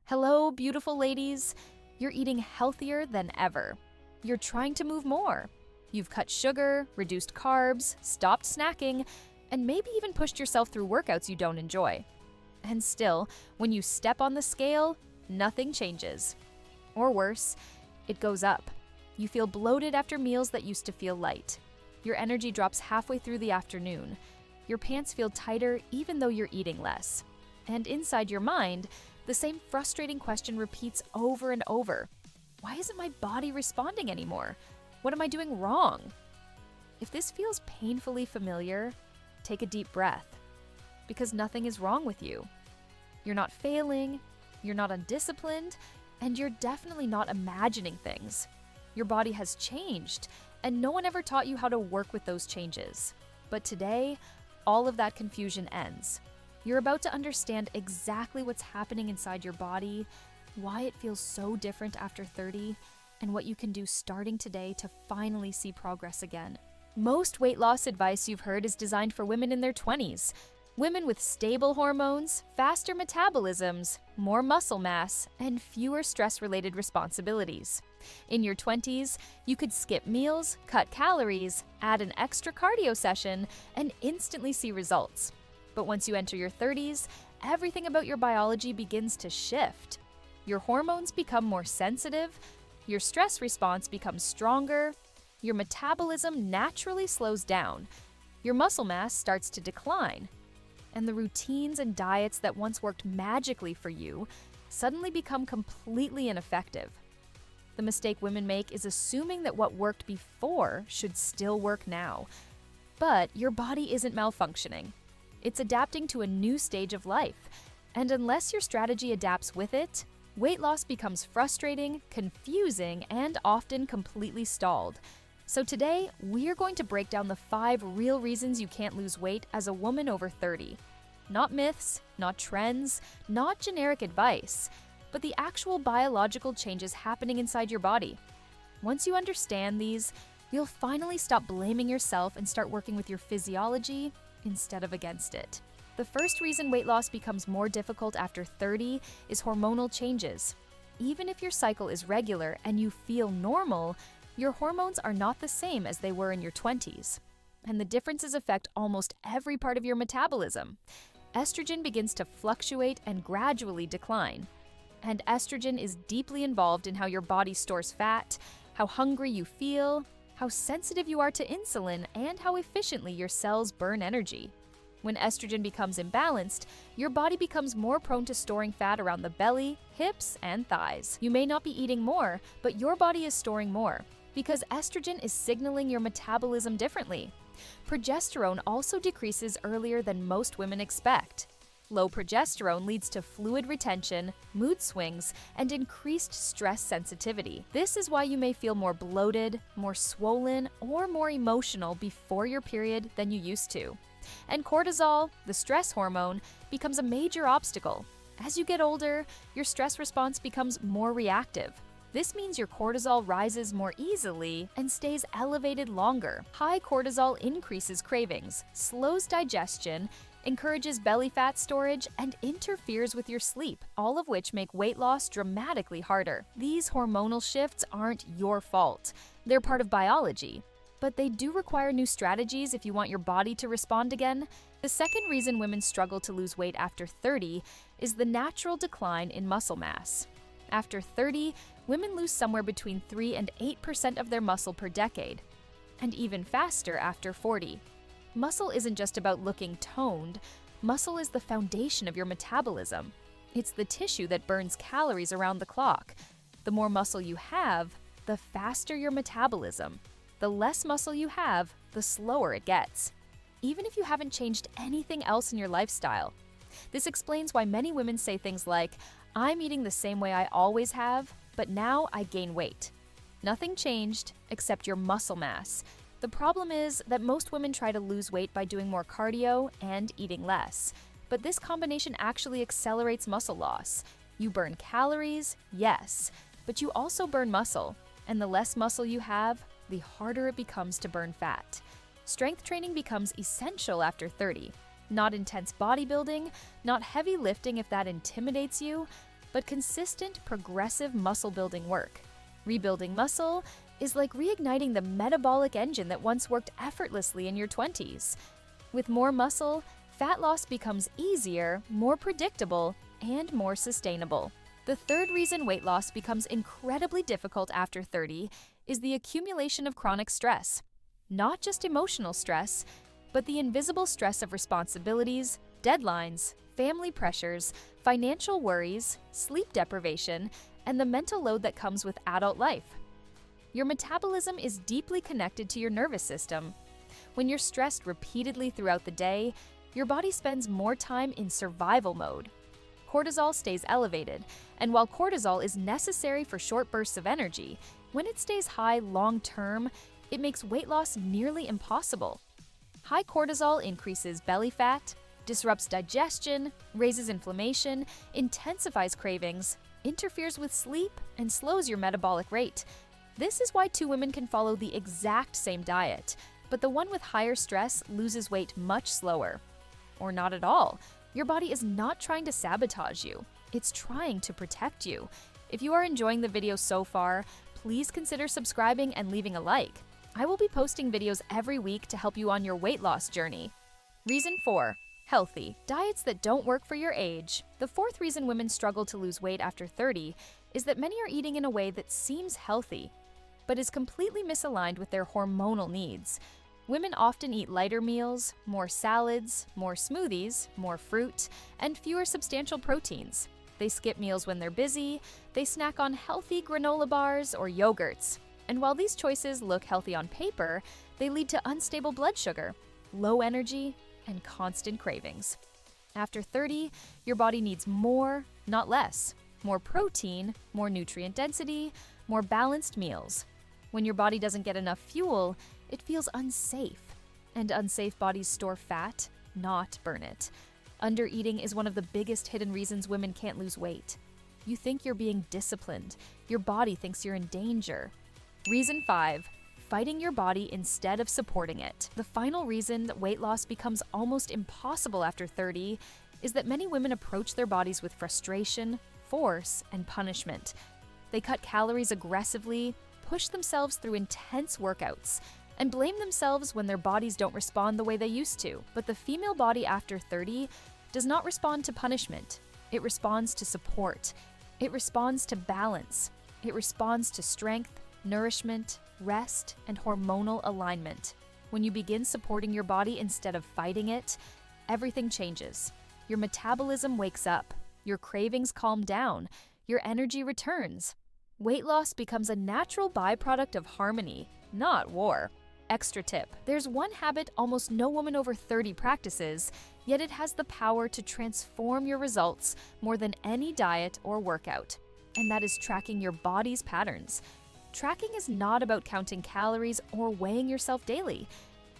Hello, beautiful ladies. You're eating healthier than ever. You're trying to move more. You've cut sugar, reduced carbs, stopped snacking, and maybe even pushed yourself through workouts you don't enjoy. And still, when you step on the scale, nothing changes. Or worse, it goes up. You feel bloated after meals that used to feel light. Your energy drops halfway through the afternoon. Your pants feel tighter even though you're eating less. And inside your mind, the same frustrating question repeats over and over. Why isn't my body responding anymore? What am I doing wrong? If this feels painfully familiar, take a deep breath. Because nothing is wrong with you. You're not failing, you're not undisciplined, and you're definitely not imagining things. Your body has changed, and no one ever taught you how to work with those changes. But today, all of that confusion ends. You're about to understand exactly what's happening inside your body, why it feels so different after 30, and what you can do starting today to finally see progress again. Most weight loss advice you've heard is designed for women in their 20s. Women with stable hormones, faster metabolisms, more muscle mass, and fewer stress-related responsibilities. In your 20s, you could skip meals, cut calories, add an extra cardio session, and instantly see results. But once you enter your 30s, everything about your biology begins to shift. Your hormones become more sensitive, your stress response becomes stronger, your metabolism naturally slows down, your muscle mass starts to decline, and the routines and diets that once worked magically for you suddenly become completely ineffective. The mistake women make is assuming that what worked before should still work now. But your body isn't malfunctioning. It's adapting to a new stage of life, and unless your strategy adapts with it, weight loss becomes frustrating, confusing, and often completely stalled. So today, we're going to break down the 5 real reasons you can't lose weight as a woman over 30. Not myths, not trends, not generic advice, but the actual biological changes happening inside your body. Once you understand these, you'll finally stop blaming yourself and start working with your physiology instead of against it. The first reason weight loss becomes more difficult after 30 is hormonal changes. Even if your cycle is regular and you feel normal, your hormones are not the same as they were in your 20s. And the differences affect almost every part of your metabolism. Estrogen begins to fluctuate and gradually decline. And estrogen is deeply involved in how your body stores fat, how hungry you feel, how sensitive you are to insulin, and how efficiently your cells burn energy. When estrogen becomes imbalanced, your body becomes more prone to storing fat around the belly, hips, and thighs. You may not be eating more, but your body is storing more, because estrogen is signaling your metabolism differently. Progesterone also decreases earlier than most women expect. Low progesterone leads to fluid retention, mood swings, and increased stress sensitivity. This is why you may feel more bloated, more swollen, or more emotional before your period than you used to. And cortisol, the stress hormone, becomes a major obstacle. As you get older, your stress response becomes more reactive. This means your cortisol rises more easily and stays elevated longer. High cortisol increases cravings, slows digestion, encourages belly fat storage, and interferes with your sleep, all of which make weight loss dramatically harder. These hormonal shifts aren't your fault. They're part of biology. But they do require new strategies if you want your body to respond again. The second reason women struggle to lose weight after 30 is the natural decline in muscle mass. After 30, women lose somewhere between 3 and 8% of their muscle per decade, and even faster after 40. Muscle isn't just about looking toned. Muscle is the foundation of your metabolism. It's the tissue that burns calories around the clock. The more muscle you have, the faster your metabolism. The less muscle you have, the slower it gets, even if you haven't changed anything else in your lifestyle. This explains why many women say things like, "I'm eating the same way I always have, but now I gain weight." Nothing changed except your muscle mass. The problem is that most women try to lose weight by doing more cardio and eating less. But this combination actually accelerates muscle loss. You burn calories, yes, but you also burn muscle. And the less muscle you have, the harder it becomes to burn fat. Strength training becomes essential after 30. Not intense bodybuilding, not heavy lifting if that intimidates you, but consistent, progressive muscle-building work. Rebuilding muscle is like reigniting the metabolic engine that once worked effortlessly in your 20s. With more muscle, fat loss becomes easier, more predictable, and more sustainable. The third reason weight loss becomes incredibly difficult after 30 is the accumulation of chronic stress. Not just emotional stress, but the invisible stress of responsibilities, deadlines, family pressures, financial worries, sleep deprivation, and the mental load that comes with adult life. Your metabolism is deeply connected to your nervous system. When you're stressed repeatedly throughout the day, your body spends more time in survival mode. Cortisol stays elevated, and while cortisol is necessary for short bursts of energy, when it stays high long-term, it makes weight loss nearly impossible. High cortisol increases belly fat, disrupts digestion, raises inflammation, intensifies cravings, interferes with sleep, and slows your metabolic rate. This is why two women can follow the exact same diet, but the one with higher stress loses weight much slower. Or not at all. Your body is not trying to sabotage you. It's trying to protect you. If you are enjoying the video so far, please consider subscribing and leaving a like. I will be posting videos every week to help you on your weight loss journey. Reason 4. Healthy. Diets that don't work for your age. The fourth reason women struggle to lose weight after 30 is that many are eating in a way that seems healthy, but is completely misaligned with their hormonal needs. Women often eat lighter meals, more salads, more smoothies, more fruit, and fewer substantial proteins. They skip meals when they're busy, they snack on healthy granola bars or yogurts. And while these choices look healthy on paper, they lead to unstable blood sugar, low energy, and constant cravings. After 30, your body needs more, not less. More protein, more nutrient density, more balanced meals. When your body doesn't get enough fuel, it feels unsafe. And unsafe bodies store fat, not burn it. Undereating is one of the biggest hidden reasons women can't lose weight. You think you're being disciplined. Your body thinks you're in danger. Reason 5. Fighting your body instead of supporting it. The final reason that weight loss becomes almost impossible after 30 is that many women approach their bodies with frustration, force, and punishment. They cut calories aggressively, push themselves through intense workouts, and blame themselves when their bodies don't respond the way they used to. But the female body after 30 does not respond to punishment. It responds to support. It responds to balance. It responds to strength, nourishment, rest, and hormonal alignment. When you begin supporting your body instead of fighting it, everything changes. Your metabolism wakes up. Your cravings calm down. Your energy returns. Weight loss becomes a natural byproduct of harmony, not war. Extra tip: there's one habit almost no woman over 30 practices, yet it has the power to transform your results more than any diet or workout. And that is tracking your body's patterns. Tracking is not about counting calories or weighing yourself daily.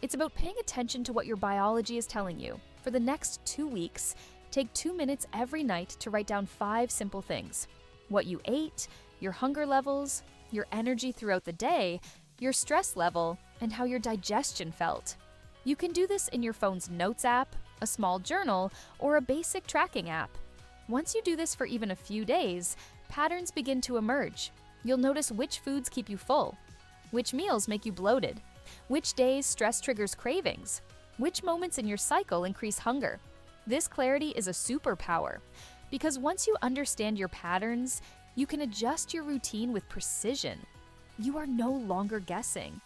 It's about paying attention to what your biology is telling you. For the next 2 weeks, take 2 minutes every night to write down 5 simple things: what you ate, your hunger levels, your energy throughout the day, your stress level, and how your digestion felt. You can do this in your phone's Notes app, a small journal, or a basic tracking app. Once you do this for even a few days, patterns begin to emerge. You'll notice which foods keep you full, which meals make you bloated, which days stress triggers cravings, which moments in your cycle increase hunger. This clarity is a superpower, because once you understand your patterns, you can adjust your routine with precision. You are no longer guessing.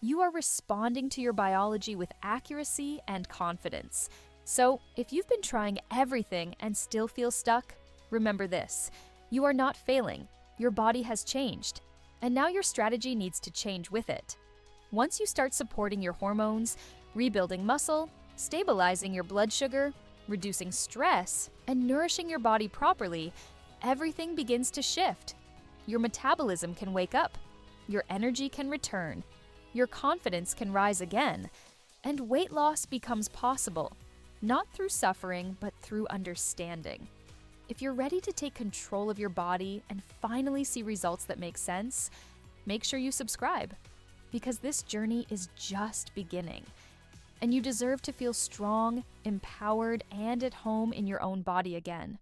You are responding to your biology with accuracy and confidence. So, if you've been trying everything and still feel stuck, remember this: you are not failing. Your body has changed, and now your strategy needs to change with it. Once you start supporting your hormones, rebuilding muscle, stabilizing your blood sugar, reducing stress, and nourishing your body properly, everything begins to shift. Your metabolism can wake up, your energy can return, your confidence can rise again, and weight loss becomes possible, not through suffering, but through understanding. If you're ready to take control of your body and finally see results that make sense, make sure you subscribe, because this journey is just beginning, and you deserve to feel strong, empowered, and at home in your own body again.